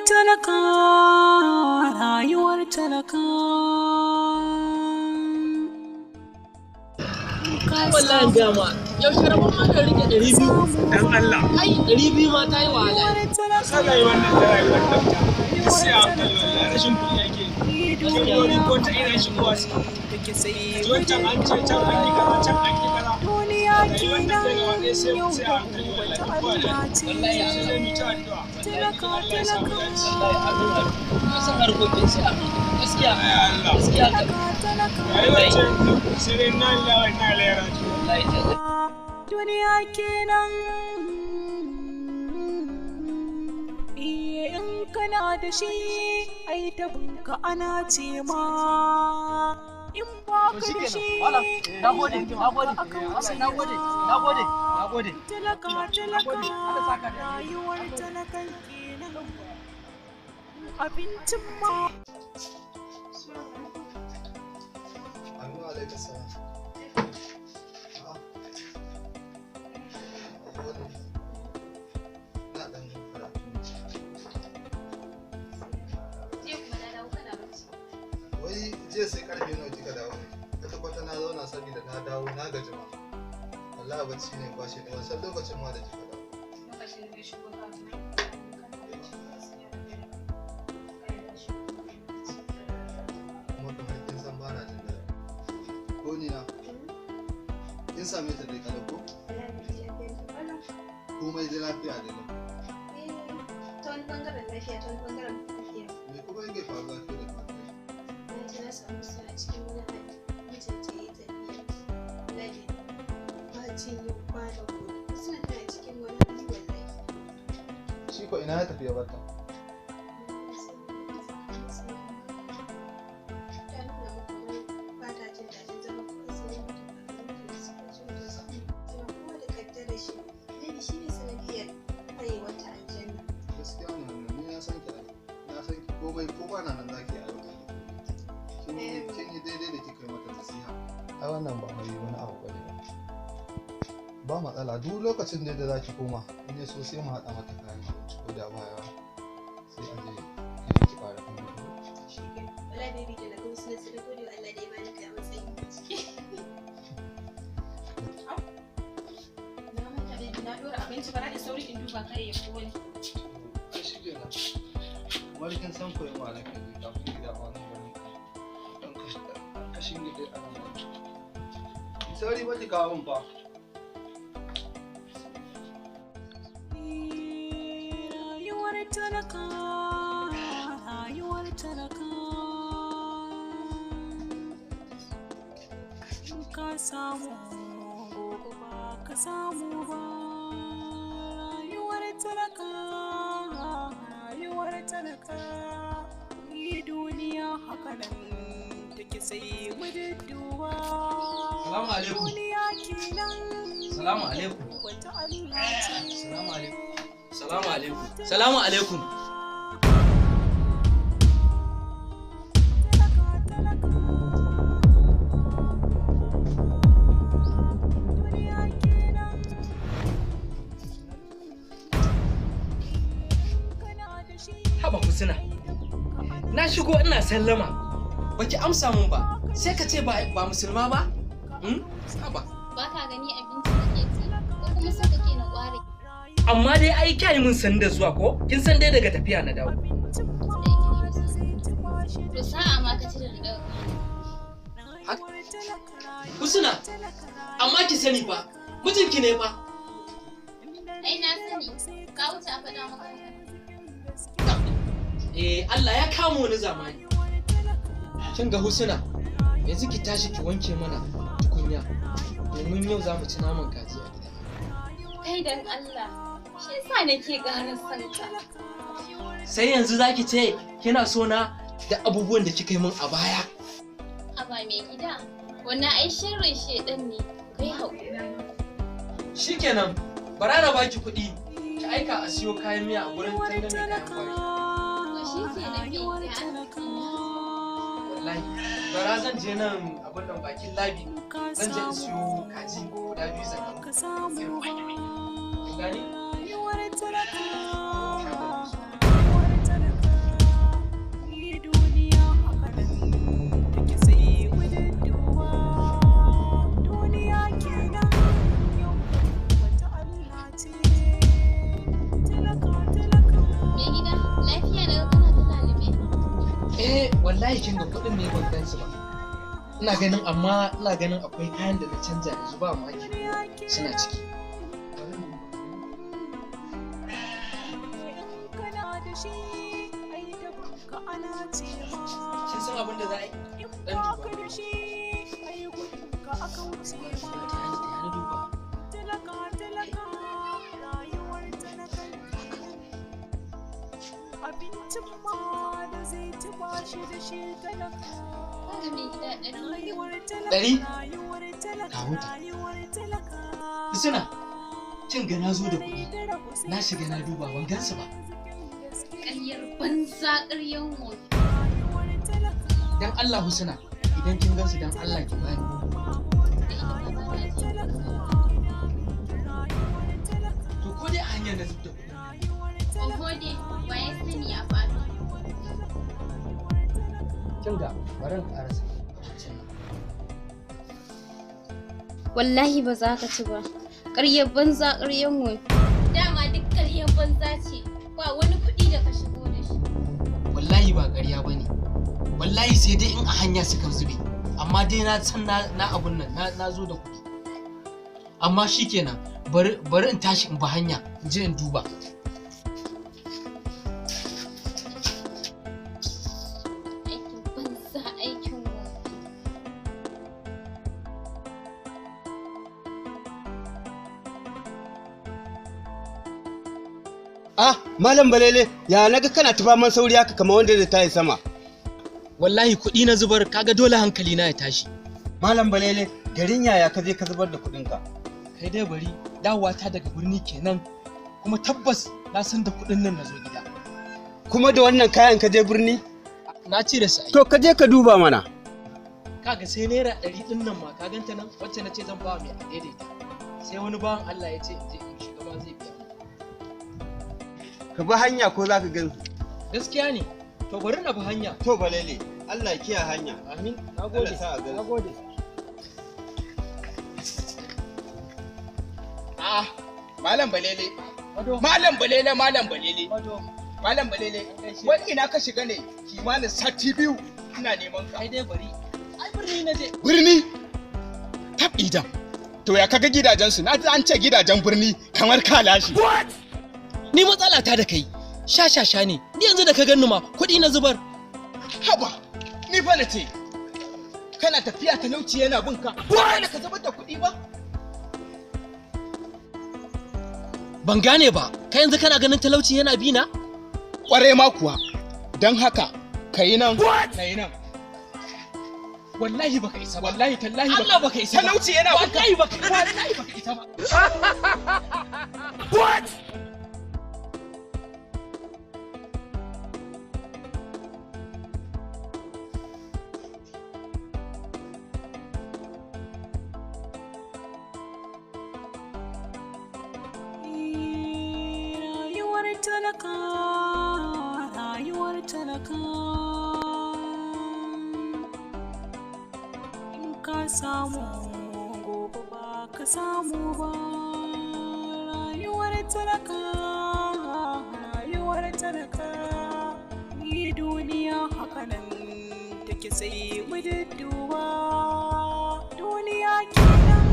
talaka, rayuwar talaka. Wallahi gama yaushe rabon ma ka rike 200 dan Allah ai 200 ma ta yi wahala sallah wannan da rayuwar dabta sai a hankali wallahi rashin kuɗi yake wani ko ta ina shi kuwa su wancan an ce can an yi kaza can an yi kaza rayuwar da ta gaba ɗaya sai a hankali wallahi duk ba da wallahi ya sai mu ta addu'a Allah ya samu dace ka san harkokin sai gaskiya gaskiya ka rayuwar ce sai dai na lawa na lera wallahi ta duniya kenan. In kana da shi ai tabinka ana ce ma, in ba ka da shi nagode talaka rayuwar talakan kenan. Abincin ma wai jiya sai karfe nawa kika dawo ne? Kwata-kwata na zauna saboda na dawo na gaji ma. Allah bacci ne kwashe ne wasan lokacin ma da kika dawo. Kuma kamar kin san bana jin daɗi. Ko ni na? Kin same ta dai kada ko? Komai da lafiya da nan. Ta wani bangaren lafiya ta wani bangaren lafiya. Me kuma yake faruwa ke da faruwa? Na samu su a cikin wani hali mijin ta yi tafiya lade ba cin yau ba da gobe suna tana cikin wani hali wallahi. Shi ko ina ya tafi ya bata? Ta nuna mu kamar ba ta jin daɗin zama kuma sai mutum a kan da suka zo da su tana kuma da kaddara shi maybe shi ne sanadiyar haihuwar ta aljanna. Gaskiya ne wannan ni na san ki na san ki komai ko ba na nan zaki a yau. Kin yi daidai da kika yi mata nasiha. Ai wannan ba mai wani abu bane ba. Ba matsala duk lokacin da zaki koma in ya so sai mu haɗa mata kayan abinci ko da baya sai a je ki fara kan mutum. Wala baby da na kuma suna sai gode wa Allah da ya bani kai a matsayin ciki. Na manta baby na dora abinci bara da sauri in duba kai ya kone. Ai shi kenan. Kamar kin san koyon ma nake ji kafin gida ma nan ganin kashin gida a nan. Sauri ba ki kawo min fa. rayuwar talaka, rayuwar talaka. In ka samu gobe ba ka samu ba. Rayuwar talaka, rayuwar talaka. Ni duniya haka nan take sai mu dudduba. Salamu alaikum. Duniya kenan. Salamu alaikum. Wata Allah ce. Salamu alaikum. Salamu alaikum. Salamu alaikum. Haba Husna. Na shigo ina sallama. Baki amsa mun ba. Sai ka ce ba musulma ba? Haba. Ba ka gani abinci kake ci ko kuma so kake na ƙware. Amma dai ai kyai mun san da zuwa ko? Kin san dai daga tafiya na dawo. To sa'a ma ka ci da dawo. Husna, amma ki sani fa, mijinki ne fa. Ai na sani, ka wuce a faɗa maka. Allah ya kama wani zamani. Kin ga Husna, yanzu ki tashi ki wanke mana tukunya. Domin yau za mu ci naman kaji a gida. Kai dan Allah, shi yasa nake ganin sanka. Sai yanzu zaki ce kina so na da abubuwan da kika yi min a baya. Aba mai gida, wannan ai sharrin shedan ne, kai haƙuri. Shikenan, bara na baki kuɗi. Ki aika a siyo kayan miya a gurin tanda mai kayan kwari. To shi ke na mai gida. Wallahi, bara zan je nan abin nan bakin labi. Zan je in siyo kaji guda 2 zan gani? wallahi kin ga kuɗin ne ban gansu ba. Ina ganin akwai kayan da na canja yanzu ba mu ake suna ciki. Kin san abin da za a yi? Dan duba. Abincin ma da zai ci ba shi da shi talaka. Ɗari? Ka huta. Suna cin ga na zo da kuɗi. Na shiga na duba ban gansu ba. Ƙaryar banza ƙaryan wofi. Dan Allah Husna, idan kin gansu dan Allah ki bani. To ko dai a hanyar da zub da kuɗi. Ohode, wa ya sani a faɗo? Kin ga bari in ƙarasa. Wallahi ba za ka ci ba. Ƙaryar banza ƙaryan wofi. Dama duk ƙaryar banza ce. Ba wani kuɗi da ka shigo da shi. Wallahi ba ƙarya bane. Wallahi sai dai in a hanya suka zube. Amma dai na san na abun nan na zo da kuɗi. Amma shikenan bari in tashi in ba hanya in je in duba. Aikin banza aikin wofi. Ah, Malam Balele, ya naga kana tufa man sauri haka kamar wanda zai tayi sama. Wallahi kuɗi na zubar kaga dole hankali na ya tashi. Malam Balele, garin yaya ka je ka zubar da kuɗinka? Kai dai bari dawowa ta daga birni kenan kuma tabbas na san da kuɗin nan na zo gida. Kuma da wannan kayan ka je birni? Na ci da sai. To ka je ka duba mana. Kaga sai naira 100 ɗin nan ma ka ganta nan wacce na ce zan ba mai a daidaita. Sai wani bawan Allah ya ce in je in shiga ba zai biya. Ka bi hanya ko za ka gan su? Gaskiya ne. To bari na bi hanya. To Balele, Allah ya kiyaye hanya. Amin. Allah ya sa a gan su. Nagode. Ah, Malam Balele. Wado. Malam Balele, Malam Balele. Wado. Malam Balele. Wai ina ka shiga ne kimanin sati 2 ina neman ka. Kai dai bari. Ai birni na je. Birni? Tab idan. To ya kaga gidajensu? Na ji an ce gidajen birni kamar kalashi. Ni matsala ta da kai. Sha ne. Ni yanzu da ka ganni ma kuɗi na zubar. Haba, ni fa na ce. Kana tafiya talauci yana bin ka. Ba ka zubar da kuɗi ba? Ban gane ba. Kai yanzu kana ganin talauci yana bi na? Ƙware ma kuwa. Don haka, ka yi nan, na yi nan. Wallahi baka isa ba. Wallahi tallahi baka. Allah baka isa ba. Talauci yana bin ka. Wallahi baka isa ba. Rayuwar talaka in ka samu gobe ba ka samu ba. Rayuwar talaka ni duniya hakanan take sai mu dudduba. Duniya kenan